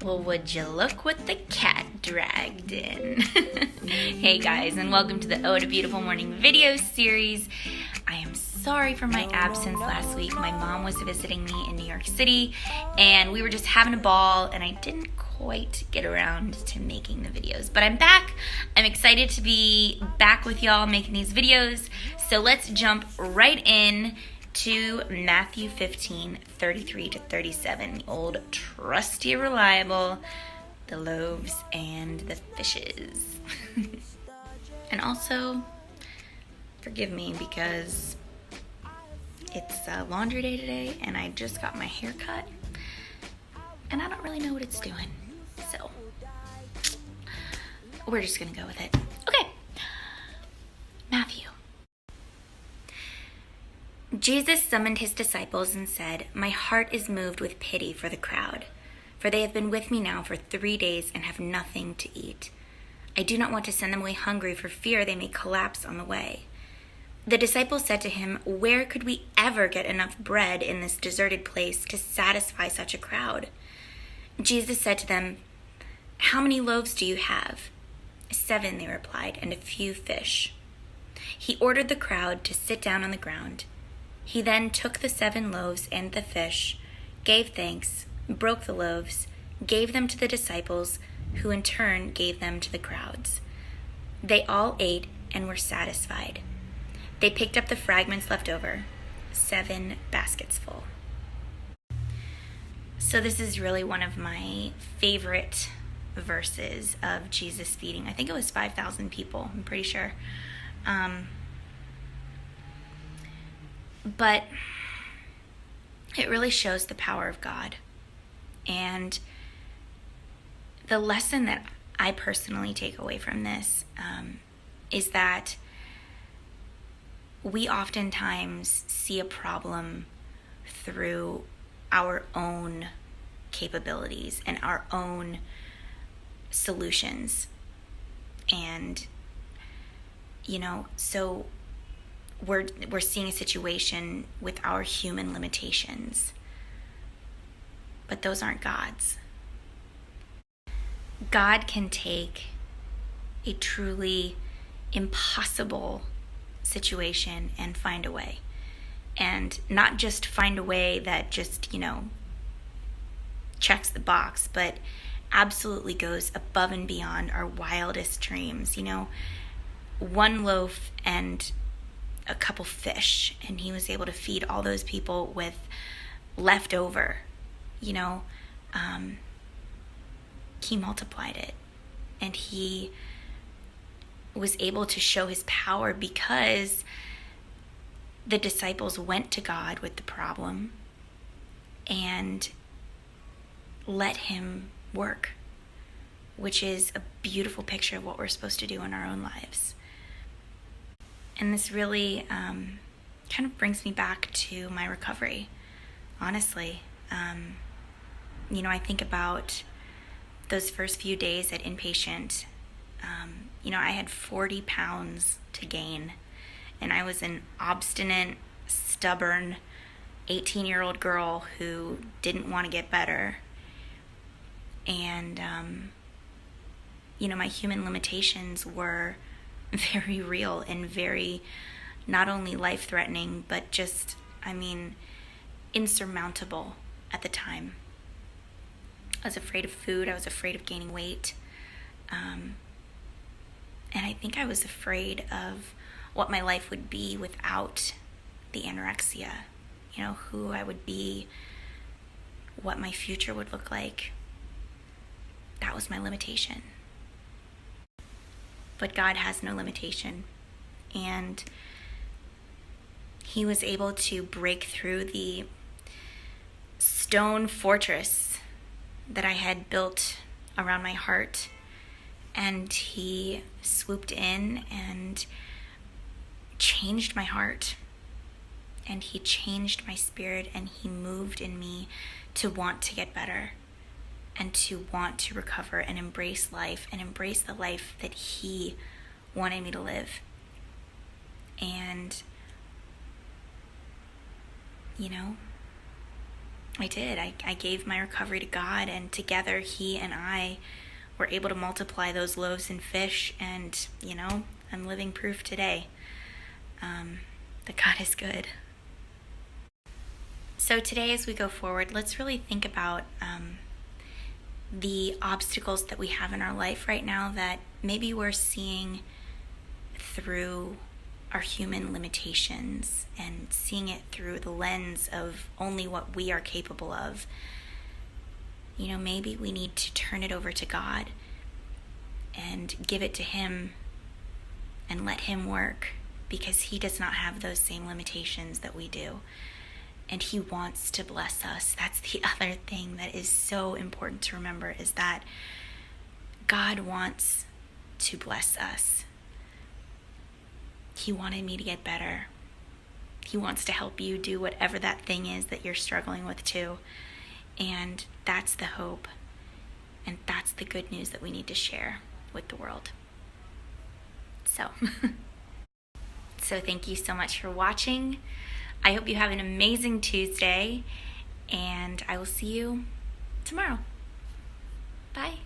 Well, would you look what the cat dragged in? Hey guys, and welcome to the Ode to Beautiful Morning video series. I am sorry for my absence last week. My mom was visiting me in New York City, and we were just having a ball, and I didn't quite get around to making the videos. But I'm back. I'm excited to be back with y'all making these videos. So let's jump right in to Matthew 15, 33 to 37, the old trusty, reliable, the loaves and the fishes. And also, forgive me because it's laundry day today and I just got my hair cut and I don't really know what it's doing. So, we're just gonna go with it. Okay, Matthew. Jesus summoned his disciples and said, "My heart is moved with pity for the crowd, for they have been with me now for 3 days and have nothing to eat. I do not want to send them away hungry for fear they may collapse on the way." The disciples said to him, "Where could we ever get enough bread in this deserted place to satisfy such a crowd?" Jesus said to them, "How many loaves do you have?" 7, they replied, "and a few fish." He ordered the crowd to sit down on the ground. He then took the 7 loaves and the fish, gave thanks, broke the loaves, gave them to the disciples, who in turn gave them to the crowds. They all ate and were satisfied. They picked up the fragments left over, 7 baskets full. So this is really one of my favorite verses of Jesus feeding. I think it was 5,000 people, I'm pretty sure. But it really shows the power of God. And the lesson that I personally take away from this is that we oftentimes see a problem through our own capabilities and our own solutions. And, so we're seeing a situation with our human limitations, but those aren't God's. God can take a truly impossible situation and find a way, and not just find a way that just checks the box, but absolutely goes above and beyond our wildest dreams. 1 loaf and a couple fish, and he was able to feed all those people with leftover. He multiplied it, and he was able to show his power because the disciples went to God with the problem and let him work, which is a beautiful picture of what we're supposed to do in our own lives. And this really kind of brings me back to my recovery, honestly. I think about those first few days at inpatient. I had 40 pounds to gain, and I was an obstinate, stubborn 18-year-old girl who didn't want to get better. And, my human limitations were very real and very not only life-threatening, but just, insurmountable at the time. I was afraid of food. I was afraid of gaining weight. And I think I was afraid of what my life would be without the anorexia. Who I would be, what my future would look like. That was my limitation. But God has no limitation. And he was able to break through the stone fortress that I had built around my heart. And he swooped in and changed my heart. And he changed my spirit, and he moved in me to want to get better and to want to recover and embrace life and embrace the life that he wanted me to live. And I did. I gave my recovery to God, and together He and I were able to multiply those loaves and fish, and, I'm living proof today that God is good. So today, as we go forward, let's really think about the obstacles that we have in our life right now that maybe we're seeing through our human limitations and seeing it through the lens of only what we are capable of. Maybe we need to turn it over to God and give it to Him and let Him work, because He does not have those same limitations that we do. And He wants to bless us. That's the other thing that is so important to remember, is that God wants to bless us. He wanted me to get better. He wants to help you do whatever that thing is that you're struggling with too. And that's the hope. And that's the good news that we need to share with the world. So thank you so much for watching. I hope you have an amazing Tuesday, and I will see you tomorrow. Bye.